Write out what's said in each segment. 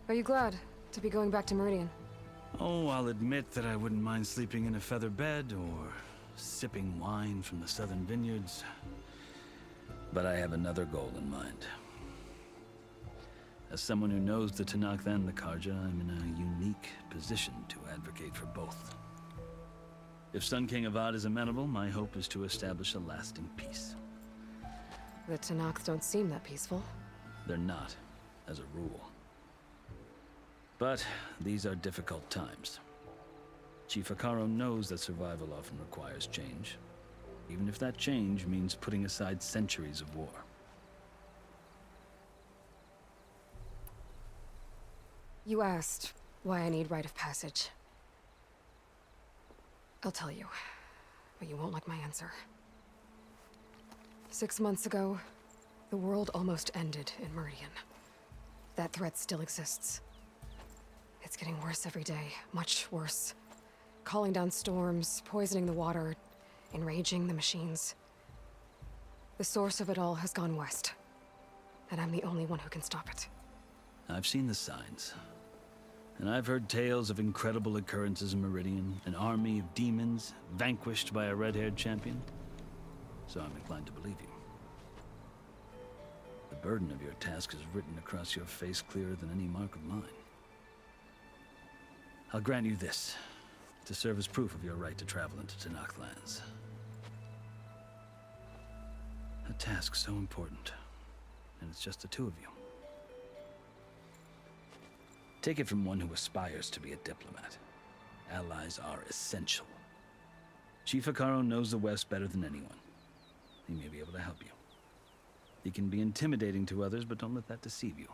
Are you glad to be going back to Meridian? Oh, I'll admit that I wouldn't mind sleeping in a feather bed or sipping wine from the southern vineyards. But I have another goal in mind. As someone who knows the Tenakth and the Carja, I'm in a unique position to advocate for both. If Sun King Avad is amenable, my hope is to establish a lasting peace. The Tenakth don't seem that peaceful. They're not, as a rule. But these are difficult times. Chief Hekarro knows that survival often requires change, even if that change means putting aside centuries of war. You asked why I need rite of passage. I'll tell you, but you won't like my answer. 6 months ago, the world almost ended in Meridian. That threat still exists. It's getting worse every day, much worse. Calling down storms, poisoning the water, enraging the machines. The source of it all has gone west, and I'm the only one who can stop it. I've seen the signs. And I've heard tales of incredible occurrences in Meridian, an army of demons vanquished by a red-haired champion. So I'm inclined to believe you. The burden of your task is written across your face clearer than any mark of mine. I'll grant you this, to serve as proof of your right to travel into Tenakth lands. A task so important, and it's just the two of you. Take it from one who aspires to be a diplomat. Allies are essential. Chief Hekarro knows the West better than anyone. He may be able to help you. He can be intimidating to others, but don't let that deceive you.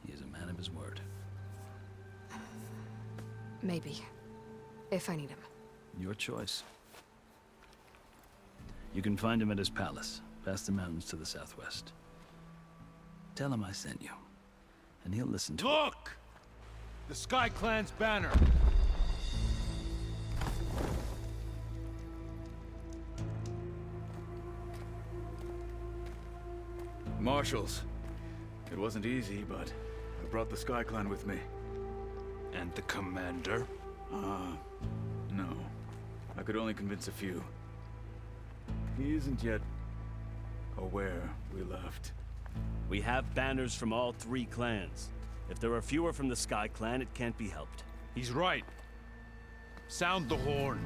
He is a man of his word. Maybe. If I need him. Your choice. You can find him at his palace, past the mountains to the southwest. Tell him I sent you, and he'll listen to Look! The Sky Clan's banner! Marshals. It wasn't easy, but I brought the Sky Clan with me. And the commander? No. I could only convince a few. He isn't yet aware we left. We have banners from all 3 clans. If there are fewer from the Sky Clan, it can't be helped. He's right. Sound the horn.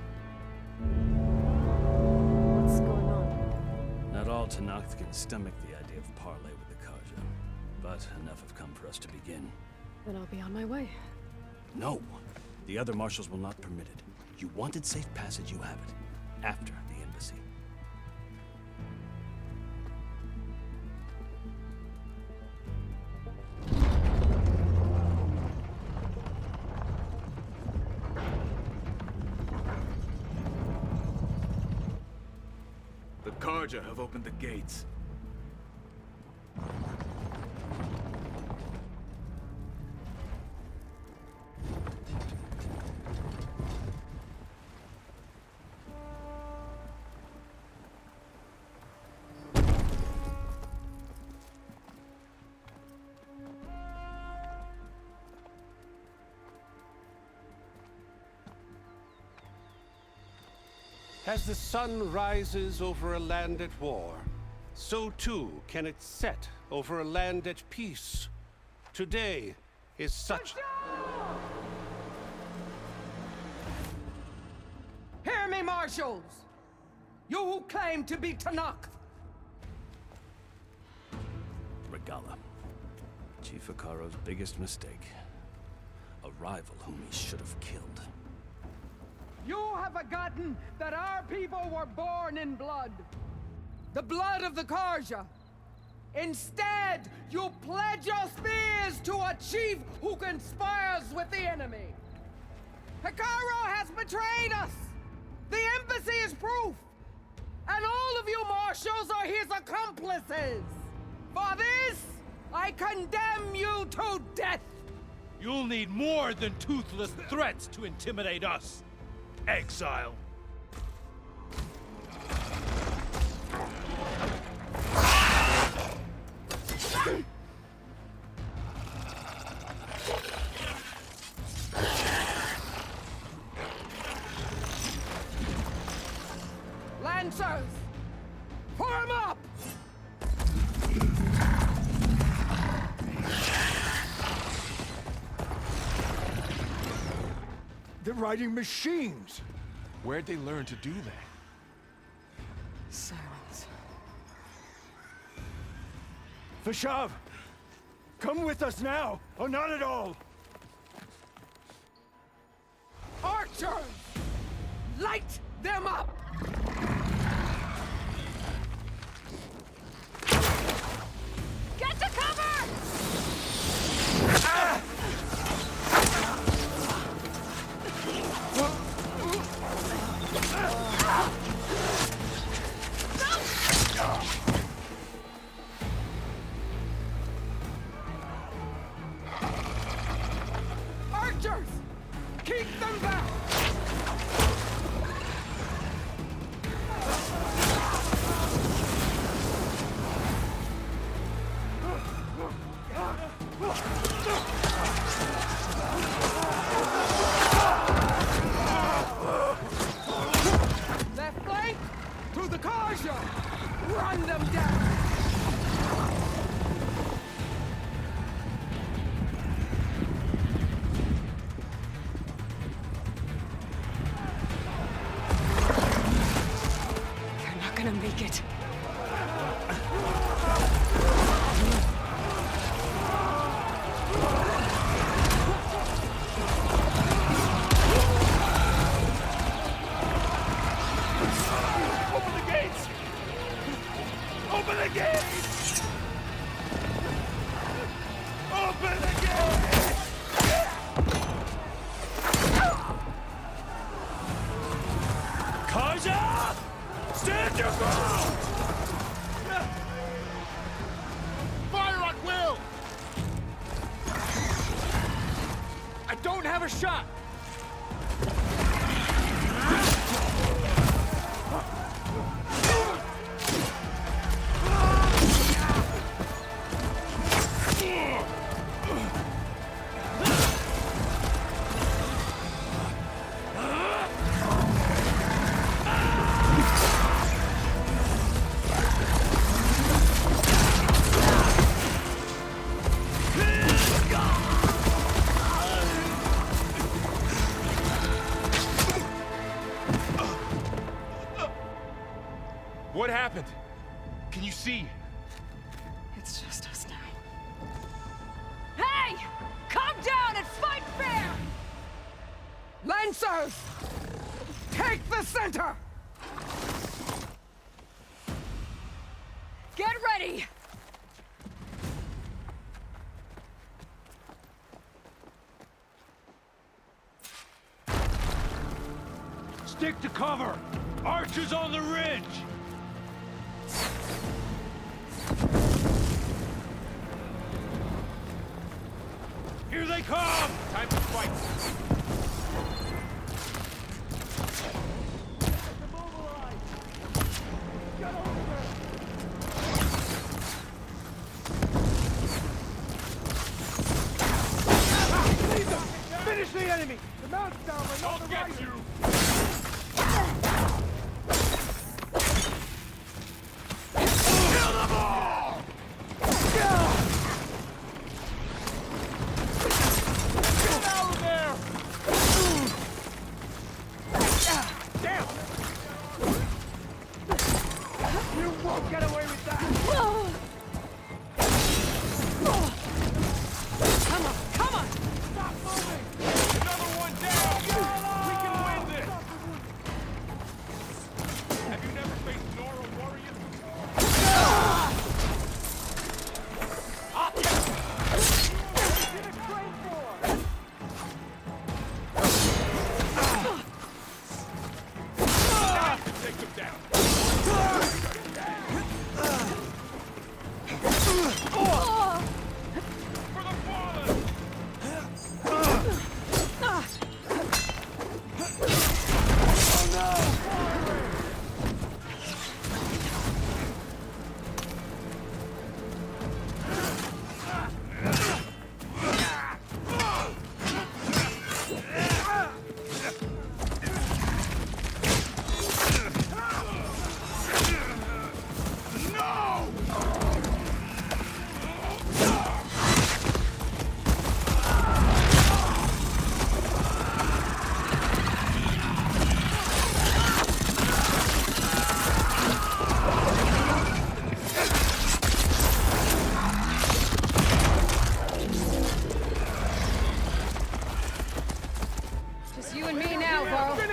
What's going on? Not all Tenakth can stomach the idea of parley with the Carja, but enough have come for us to begin. Then I'll be on my way. No! The other marshals will not permit it. You wanted safe passage, you have it. After the embassy. The Carja have opened the gates. As the sun rises over a land at war, so too can it set over a land at peace. Today is such... Hear me, marshals! You who claim to be Tenakth! Regalla. Chief Hekarro's biggest mistake. A rival whom he should have killed. You have forgotten that our people were born in blood. The blood of the Carja. Instead, you pledge your spears to a chief who conspires with the enemy. Hekarro has betrayed us! The embassy is proof! And all of you marshals are his accomplices! For this, I condemn you to death! You'll need more than toothless threats to intimidate us. Exile. riding machines. Where'd they learn to do that? Silence. Vashav! Come with us now, or not at all! Archers! Light them up! Get to cover! Archers! Keep them back! Left flank! To the Karja! Run them down! They're not gonna make it. Open the gates! Open the gates! Open the gates! Kaja! Stand your ground! Fire at will! I don't have a shot! What happened? Can you see? It's just us now. Hey! Come down and fight fair! Lancers! Take the center! Get ready! Stick to cover! Archers on the ridge! Here they come! Time to fight. Finish the enemy! The mountain down, I'll get you! Kill them all! Get out of there! Damn! You won't get away with that! Come on, come on! Stop moving! Another one down! We can win this!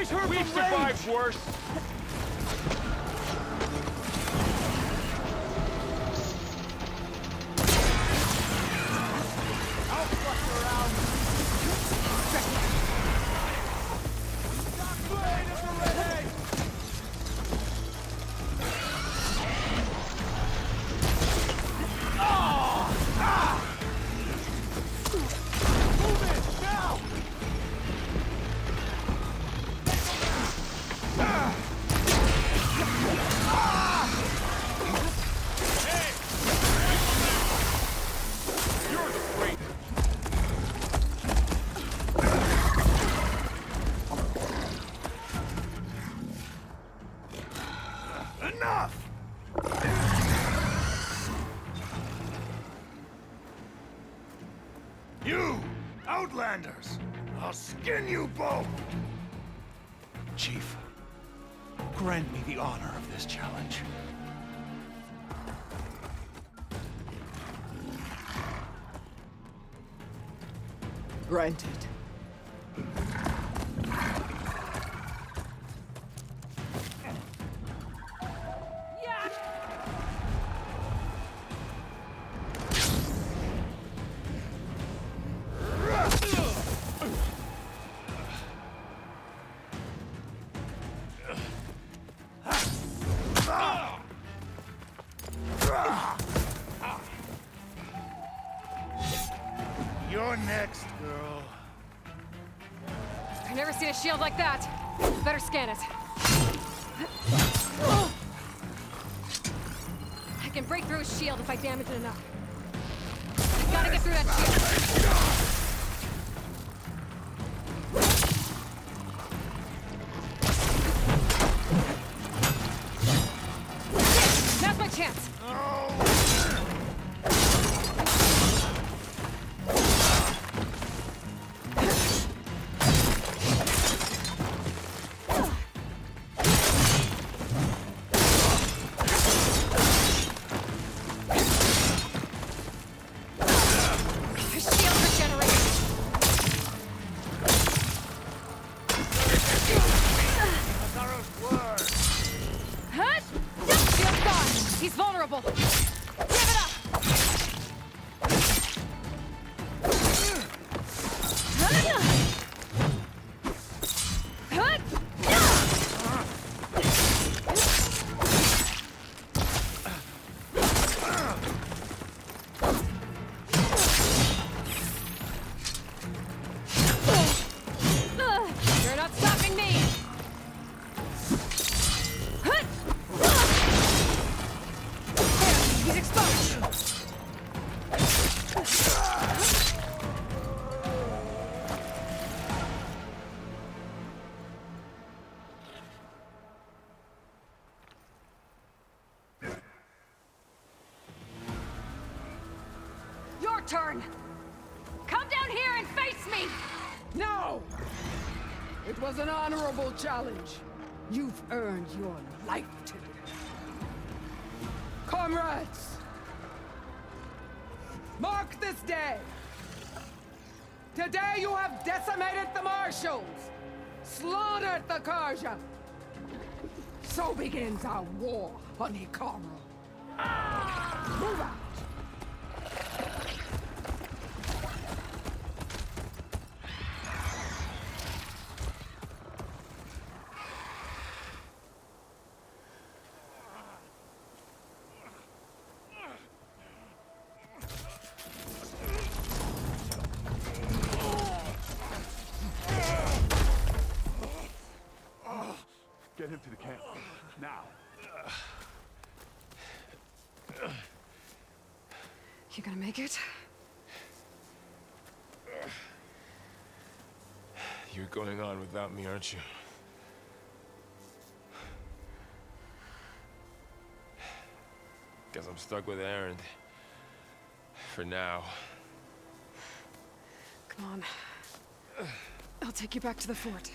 He's hurt. We've survived worse. Enough! You, Outlanders! I'll skin you both! Chief, grant me the honor of this challenge. Granted. You're next, girl. I've never seen a shield like that. Better scan it. I can break through his shield if I damage it enough. Gotta get through that shield. Now's my chance. His shield regenerated. Huh? Shield's gone. He's vulnerable. Give it up. You're not stopping me. There, he's exposed. Your turn. Come down here and face me. No! It was an honorable challenge. You've earned your life today. Comrades! Mark this day! Today you have decimated the Marshals! Slaughtered the Karja! So begins our war on Hikaru. Move out! Get him to the camp. Now. You gonna make it? You're going on without me, aren't you? Guess I'm stuck with Erend. For now. Come on. I'll take you back to the fort.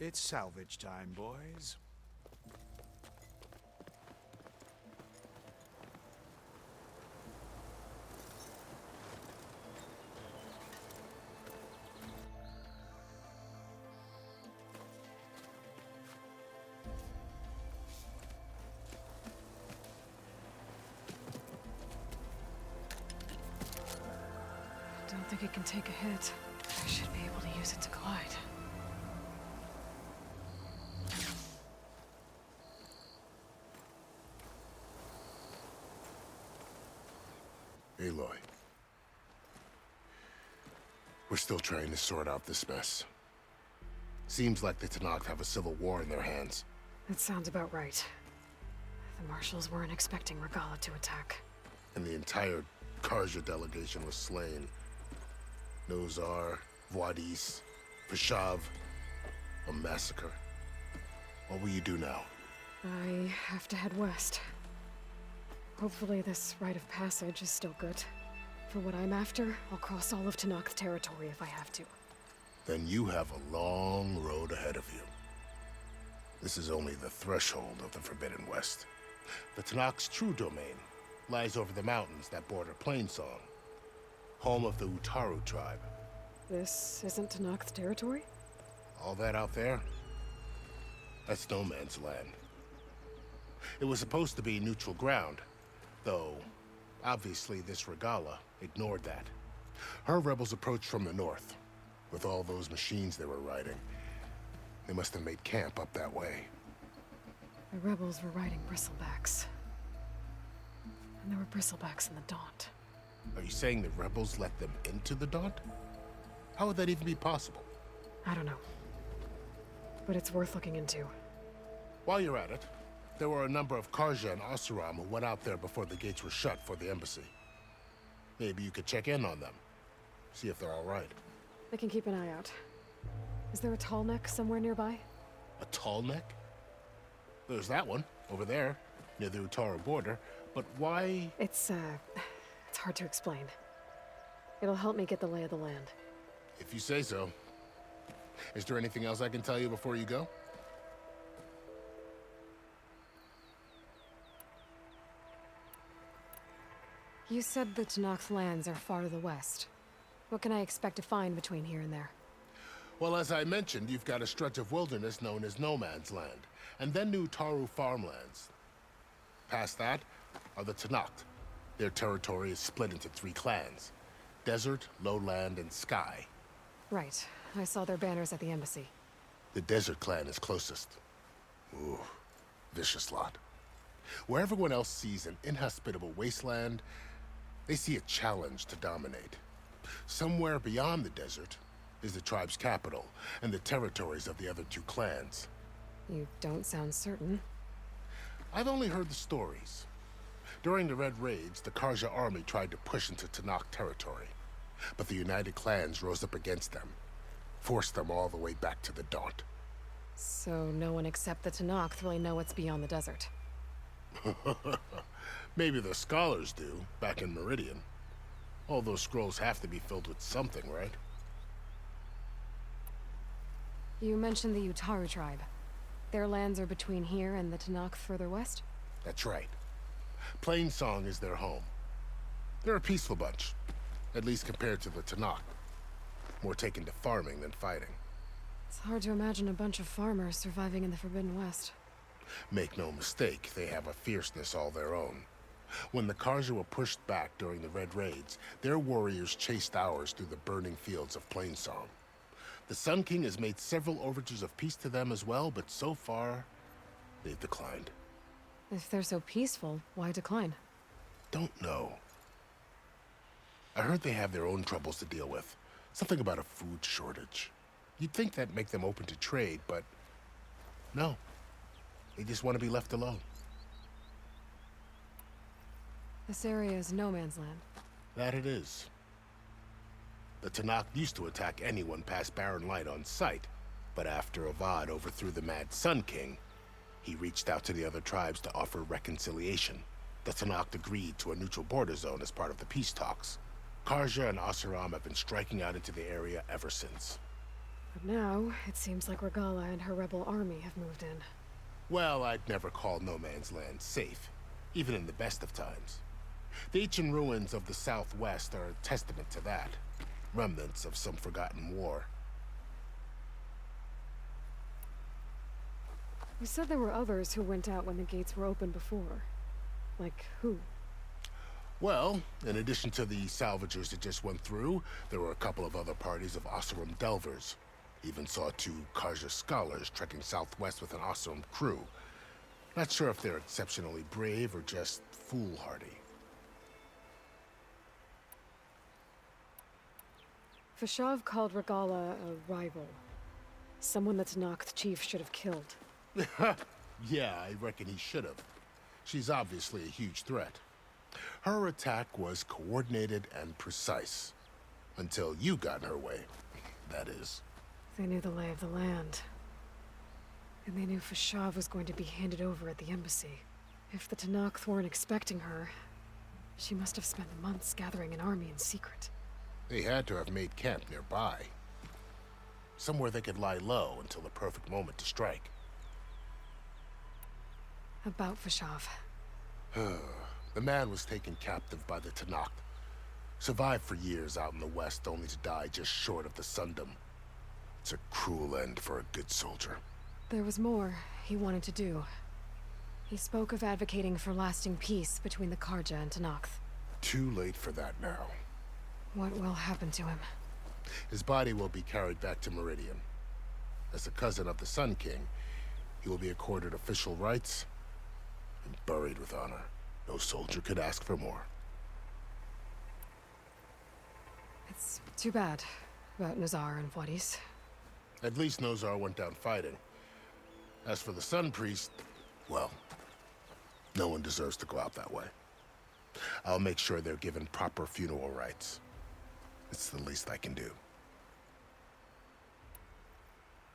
It's salvage time, boys. Don't think it can take a hit. I should be able to use it to glide. Aloy. We're still trying to sort out this mess. Seems like the Tenakth have a civil war in their hands. That sounds about right. The Marshals weren't expecting Regalla to attack. And the entire Carja delegation was slain. Nozar, Vuadis, Vashav. A massacre. What will you do now? I have to head west. Hopefully this rite of passage is still good. For what I'm after, I'll cross all of Tenakth territory if I have to. Then you have a long road ahead of you. This is only the threshold of the Forbidden West. The Tenakth's true domain lies over the mountains that border Plainsong, home of the Utaru tribe. This isn't Tenakth territory? All that out there? That's no man's land. It was supposed to be neutral ground, though obviously this Regalla ignored that. Her rebels approached from the north. With all those machines they were riding, they must have made camp up that way. The rebels were riding bristlebacks. And there were bristlebacks in the Daunt. Are you saying the rebels let them into the Daunt? How would that even be possible? I don't know. But it's worth looking into. While you're at it, there were a number of Carja and Oseram who went out there before the gates were shut for the embassy. Maybe you could check in on them. See if they're all right. I can keep an eye out. Is there a tall neck somewhere nearby? A tall neck? There's that one, over there, near the Utaru border. But why? It's hard to explain. It'll help me get the lay of the land. If you say so. Is there anything else I can tell you before you go? You said the Tenakth lands are far to the west. What can I expect to find between here and there? Well, as I mentioned, you've got a stretch of wilderness known as No Man's Land, and then the Utaru farmlands. Past that are the Tenakth. Their territory is split into 3 clans: Desert, Lowland, and Sky. Right. I saw their banners at the embassy. The Desert clan is closest. Ooh, vicious lot. Where everyone else sees an inhospitable wasteland, they see a challenge to dominate. Somewhere beyond the desert is the tribe's capital and the territories of the other 2 clans. You don't sound certain. I've only heard the stories. During the Red Raids, the Carja army tried to push into Tenakth territory, but the United Clans rose up against them, forced them all the way back to the Daunt. So no one except the Tenakth really know what's beyond the desert. Maybe the scholars do, back in Meridian. All those scrolls have to be filled with something, right? You mentioned the Utaru tribe. Their lands are between here and the Tenakth further west? That's right. Plainsong is their home. They're a peaceful bunch, at least compared to the Tenakth. More taken to farming than fighting. It's hard to imagine a bunch of farmers surviving in the Forbidden West. Make no mistake, they have a fierceness all their own. When the Carja were pushed back during the Red Raids, their warriors chased ours through the burning fields of Plainsong. The Sun King has made several overtures of peace to them as well, but so far, they've declined. If they're so peaceful, why decline? Don't know. I heard they have their own troubles to deal with. Something about a food shortage. You'd think that'd make them open to trade, but no. They just want to be left alone. This area is no man's land. That it is. The Tenakth used to attack anyone past Barren Light on sight, but after Avad overthrew the Mad Sun King, he reached out to the other tribes to offer reconciliation. The Tenakth agreed to a neutral border zone as part of the peace talks. Carja and Oseram have been striking out into the area ever since. But now, it seems like Regala and her rebel army have moved in. Well, I'd never call No Man's Land safe, even in the best of times. The ancient ruins of the Southwest are a testament to that. Remnants of some forgotten war. You said there were others who went out when the gates were open before. Like who? Well, in addition to the salvagers that just went through, there were a couple of other parties of Oseram delvers. Even saw 2 Karja scholars trekking southwest with an Oseram crew. Not sure if they're exceptionally brave or just foolhardy. Fashav called Regala a rival. Someone that Noct chief should have killed. Yeah, I reckon he should have. She's obviously a huge threat. Her attack was coordinated and precise. Until you got in her way, that is. They knew the lay of the land. And they knew Fashav was going to be handed over at the embassy. If the Tenakth weren't expecting her, she must have spent months gathering an army in secret. They had to have made camp nearby. Somewhere they could lie low until the perfect moment to strike. About Fashav. The man was taken captive by the Tenakth. Survived for years out in the west, only to die just short of the Sundom. It's a cruel end for a good soldier. There was more he wanted to do. He spoke of advocating for lasting peace between the Karja and Tenakth. Too late for that now. What will happen to him? His body will be carried back to Meridian. As a cousin of the Sun King, he will be accorded official rights and buried with honor. No soldier could ask for more. It's too bad about Nazar and Wadis. At least Nozar went down fighting. As for the Sun Priest, well, no one deserves to go out that way. I'll make sure they're given proper funeral rites. It's the least I can do.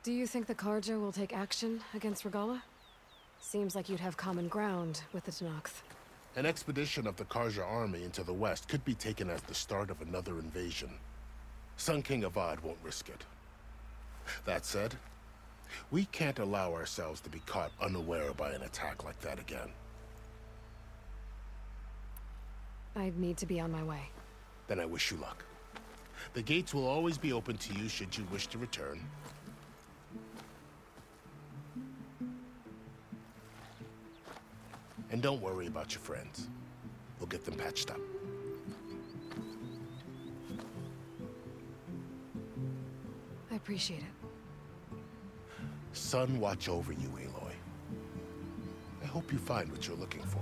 Do you think the Karja will take action against Regala? Seems like you'd have common ground with the Tenakth. An expedition of the Karja army into the west could be taken as the start of another invasion. Sun King Avad won't risk it. That said, we can't allow ourselves to be caught unaware by an attack like that again. I'd need to be on my way. Then I wish you luck. The gates will always be open to you should you wish to return. And don't worry about your friends. We'll get them patched up. I appreciate it. Sun watch over you, Aloy. I hope you find what you're looking for.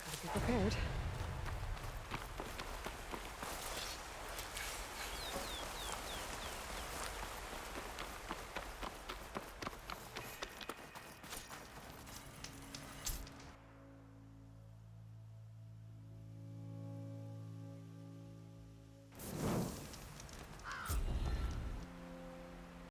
Gotta be prepared.